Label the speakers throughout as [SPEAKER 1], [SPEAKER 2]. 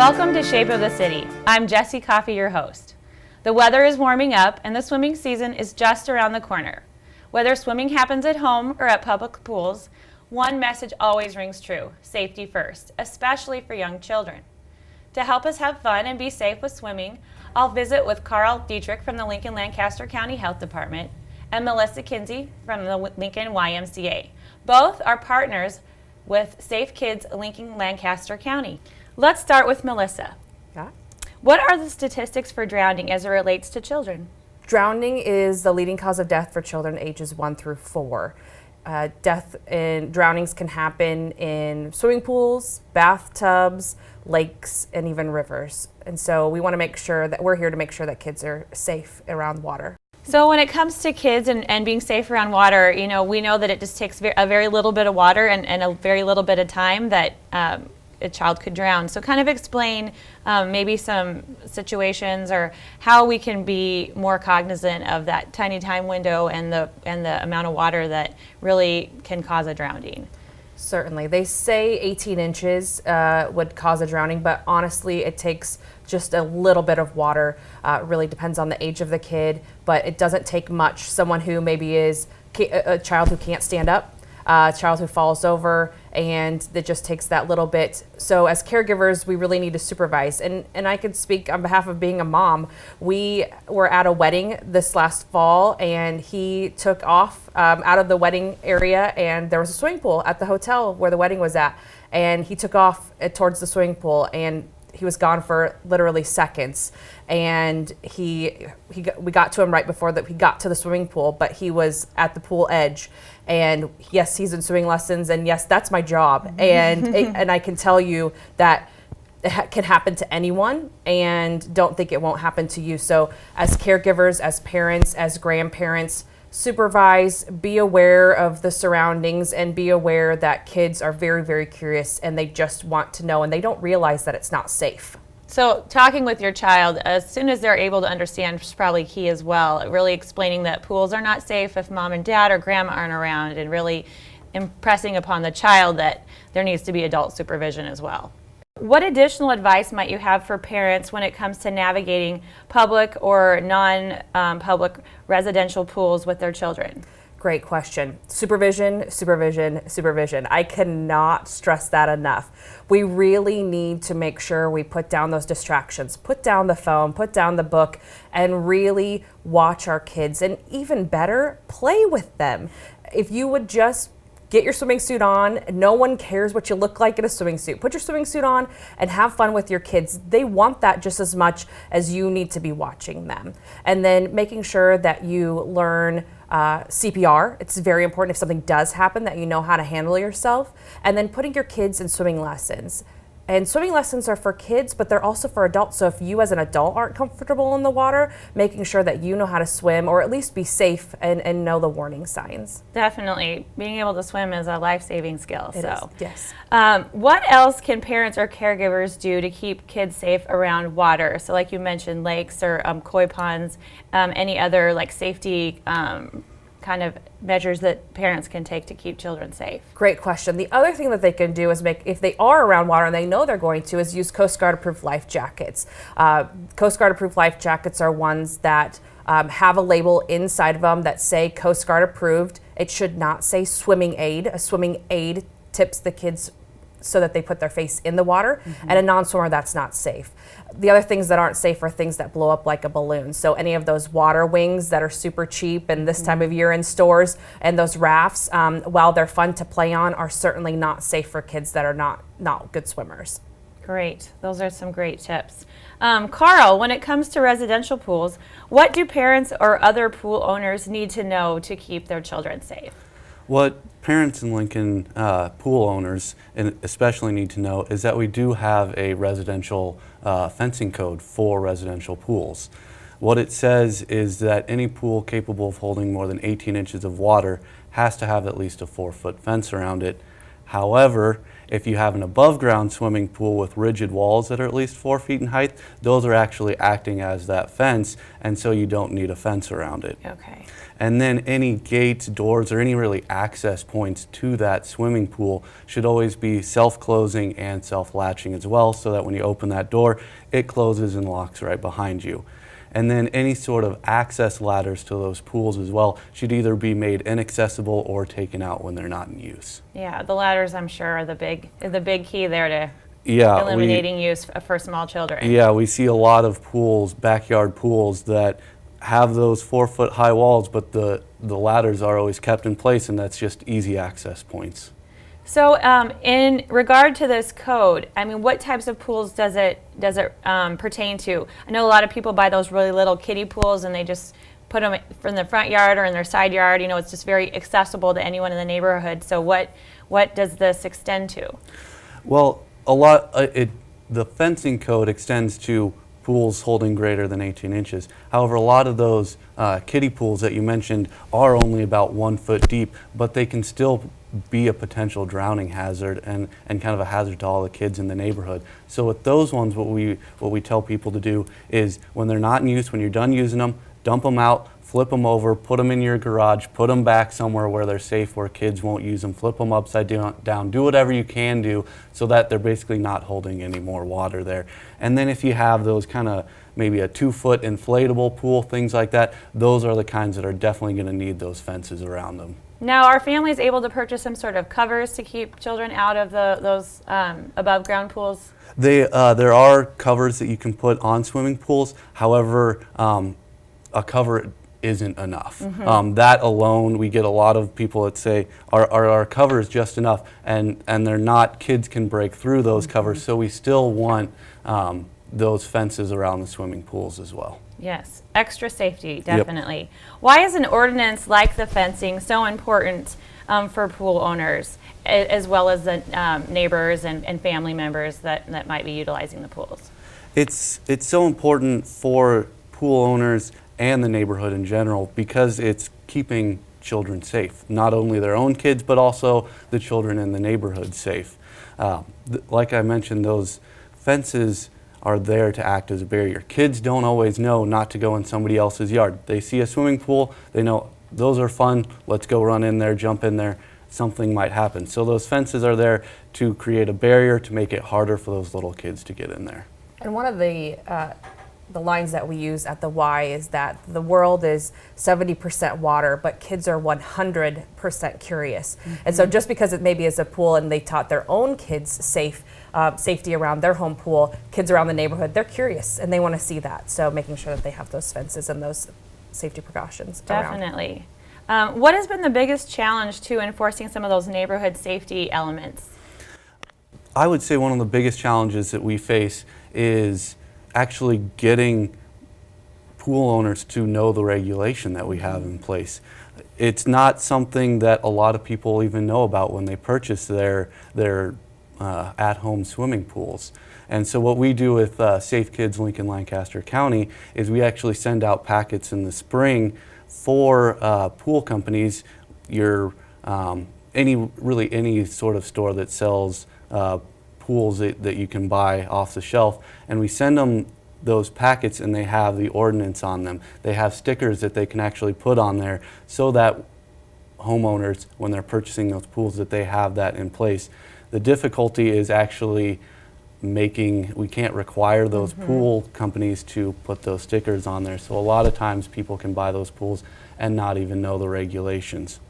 [SPEAKER 1] Welcome to Shape of the City. I'm Jessie Coffey, your host. The weather is warming up and the swimming season is just around the corner. Whether swimming happens at home or at public pools, one message always rings true: safety first, especially for young children. To help us have fun and be safe with swimming, I'll visit with Karl Dietrich from the Lincoln-Lancaster County Health Department and Melissa Kinzie from the Lincoln YMCA. Both are partners with Safe Kids Lincoln-Lancaster County. Let's start with Melissa.
[SPEAKER 2] Yeah.
[SPEAKER 1] What are the statistics for drowning as it relates to children?
[SPEAKER 2] Drowning is the leading cause of death for children ages 1 through 4. Death and drownings can happen in swimming pools, bathtubs, lakes, and even rivers. And so we want to make sure that we're here to make sure that kids are safe around water.
[SPEAKER 1] So when it comes to kids and being safe around water, we know that it just takes a very little bit of water and a very little bit of time that a child could drown. So kind of explain maybe some situations or how we can be more cognizant of that tiny time window and the amount of water that really can cause a drowning.
[SPEAKER 2] Certainly. They say 18 inches would cause a drowning, but honestly it takes just a little bit of water. It really depends on the age of the kid, but it doesn't take much. Someone who maybe is a child who can't stand up, a child who falls over, and it just takes that little bit. So as caregivers, we really need to supervise. And I could speak on behalf of being a mom. We were at a wedding this last fall, and he took off out of the wedding area, and there was a swimming pool at the hotel where the wedding was at. And he took off towards the swimming pool, and he was gone for literally seconds. And we got to him right before that he got to the swimming pool, but he was at the pool edge. And yes, he's in swimming lessons, and yes, that's my job. And I can tell you that it can happen to anyone, and don't think it won't happen to you. So as caregivers, as parents, as grandparents, supervise, be aware of the surroundings, and be aware that kids are very, very curious and they just want to know, and they don't realize that it's not safe.
[SPEAKER 1] So talking with your child, as soon as they're able to understand, is probably key as well, really explaining that pools are not safe if mom and dad or grandma aren't around, and really impressing upon the child that there needs to be adult supervision as well. What additional advice might you have for parents when it comes to navigating public or non-public residential pools with their children?
[SPEAKER 2] Great question. Supervision, supervision, supervision. I cannot stress that enough. We really need to make sure we put down those distractions, put down the phone, put down the book, and really watch our kids, and even better, play with them. If you would just get your swimming suit on. No one cares what you look like in a swimming suit. Put your swimming suit on and have fun with your kids. They want that just as much as you need to be watching them. And then making sure that you learn CPR. It's very important if something does happen that you know how to handle yourself. And then putting your kids in swimming lessons. And swimming lessons are for kids, but they're also for adults. So if you as an adult aren't comfortable in the water, making sure that you know how to swim, or at least be safe and know the warning signs.
[SPEAKER 1] Definitely. Being able to swim is a life-saving skill.
[SPEAKER 2] It is, yes.
[SPEAKER 1] What else can parents or caregivers do to keep kids safe around water? So like you mentioned, lakes or koi ponds, any other like safety kind of measures that parents can take to keep children safe?
[SPEAKER 2] Great question. The other thing that they can do is if they are around water and they know they're going to, is use Coast Guard approved life jackets. Coast Guard approved life jackets are ones that have a label inside of them that say Coast Guard approved. It should not say swimming aid. A swimming aid tips the kids so that they put their face in the water, and a non-swimmer, that's not safe. The other things that aren't safe are things that blow up like a balloon. So any of those water wings that are super cheap and this time of year in stores, and those rafts, while they're fun to play on, are certainly not safe for kids that are not good swimmers.
[SPEAKER 1] Great. Those are some great tips. Karl, when it comes to residential pools, what do parents or other pool owners need to know to keep their children safe?
[SPEAKER 3] What parents in Lincoln, pool owners, and especially need to know is that we do have a residential fencing code for residential pools. What it says is that any pool capable of holding more than 18 inches of water has to have at least a 4-foot fence around it. However, if you have an above ground swimming pool with rigid walls that are at least 4 feet in height, those are actually acting as that fence, and so you don't need a fence around it.
[SPEAKER 1] Okay.
[SPEAKER 3] And then any gates, doors, or any really access points to that swimming pool should always be self-closing and self-latching as well, so that when you open that door, it closes and locks right behind you. And then any sort of access ladders to those pools as well should either be made inaccessible or taken out when they're not in use.
[SPEAKER 1] Yeah, the ladders, I'm sure, are the big key there to
[SPEAKER 3] Yeah,
[SPEAKER 1] eliminating use for small children.
[SPEAKER 3] Yeah, we see a lot of pools, backyard pools, that have those 4-foot high walls, but the ladders are always kept in place, and that's just easy access points.
[SPEAKER 1] So, in regard to this code, I mean, what types of pools does it pertain to? I know a lot of people buy those really little kiddie pools, and they just put them in the front yard or in their side yard. You know, it's just very accessible to anyone in the neighborhood. So, what does this extend to?
[SPEAKER 3] Well, the fencing code extends to pools holding greater than 18 inches. However, a lot of those kiddie pools that you mentioned are only about 1 foot deep, but they can still be a potential drowning hazard and kind of a hazard to all the kids in the neighborhood. So with those ones, what we tell people to do is, when they're not in use, when you're done using them, dump them out, flip them over, put them in your garage, put them back somewhere where they're safe, where kids won't use them, flip them upside down, do whatever you can do so that they're basically not holding any more water there. And then if you have those kind of maybe a 2-foot inflatable pool, things like that, those are the kinds that are definitely going to need those fences around them.
[SPEAKER 1] Now, are families able to purchase some sort of covers to keep children out of those above ground pools?
[SPEAKER 3] There are covers that you can put on swimming pools. However, a cover isn't enough. That alone, we get a lot of people that say our cover is just enough, and they're not. Kids can break through those covers, so we still want those fences around the swimming pools as well.
[SPEAKER 1] Yes, extra safety, definitely. Yep. Why is an ordinance like the fencing so important for pool owners, as well as the neighbors and family members that might be utilizing the pools?
[SPEAKER 3] It's so important for pool owners and the neighborhood in general, because it's keeping children safe. Not only their own kids, but also the children in the neighborhood safe. Like I mentioned, those fences are there to act as a barrier. Kids don't always know not to go in somebody else's yard. They see a swimming pool, they know those are fun, let's go run in there, jump in there, something might happen. So those fences are there to create a barrier, to make it harder for those little kids to get in there.
[SPEAKER 2] And one of the lines that we use at the Y is that the world is 70% water, but kids are 100% curious. And so just because it maybe is a pool and they taught their own kids safety around their home pool, kids around the neighborhood, they're curious and they want to see that. So making sure that they have those fences and those safety precautions around.
[SPEAKER 1] Definitely. What has been the biggest challenge to enforcing some of those neighborhood safety elements?
[SPEAKER 3] I would say one of the biggest challenges that we face is actually getting pool owners to know the regulation that we have in place. It's not something that a lot of people even know about when they purchase their at-home swimming pools. And so what we do with Safe Kids Lincoln-Lancaster County is we actually send out packets in the spring for pool companies, any sort of store that sells pools that you can buy off the shelf, and we send them those packets, and they have the ordinance on them. They have stickers that they can actually put on there so that homeowners, when they're purchasing those pools, that they have that in place. The difficulty is actually we can't require those pool companies to put those stickers on there, so a lot of times people can buy those pools and not even know the regulations.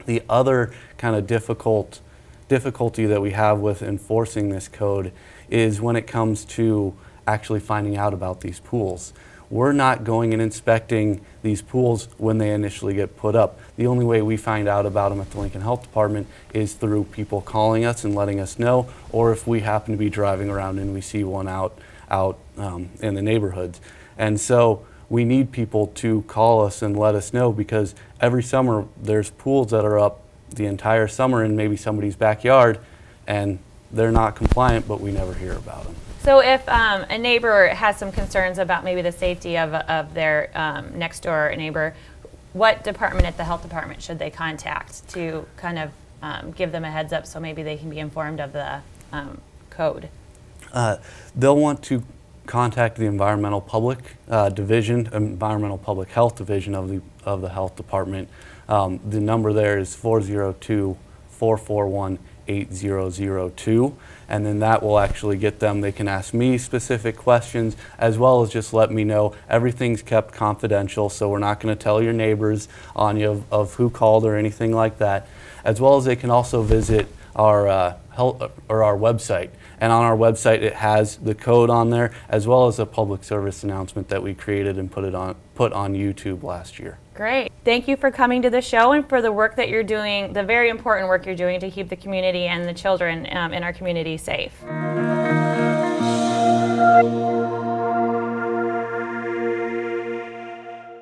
[SPEAKER 3] The other kind of difficulty that we have with enforcing this code is when it comes to actually finding out about these pools. We're not going and inspecting these pools when they initially get put up. The only way we find out about them at the Lincoln Health Department is through people calling us and letting us know, or if we happen to be driving around and we see one out in the neighborhoods. And so we need people to call us and let us know, because every summer there's pools that are up the entire summer in maybe somebody's backyard, and they're not compliant, but we never hear about them.
[SPEAKER 1] So if a neighbor has some concerns about maybe the safety of their next door neighbor, what department at the health department should they contact to kind of give them a heads up so maybe they can be informed of the code?
[SPEAKER 3] They'll want to contact the Environmental Public Division, Environmental Public Health Division of the Health Department. The number there is 402-441-8002, and then that will actually get them. They can ask me specific questions as well as just let me know. Everything's kept confidential, so we're not going to tell your neighbors on you of who called or anything like that. As well as they can also visit our health or our website. And on our website, it has the code on there, as well as a public service announcement that we created and put on YouTube last year.
[SPEAKER 1] Great. Thank you for coming to the show and for the work that you're doing, the very important work you're doing to keep the community and the children in our community safe.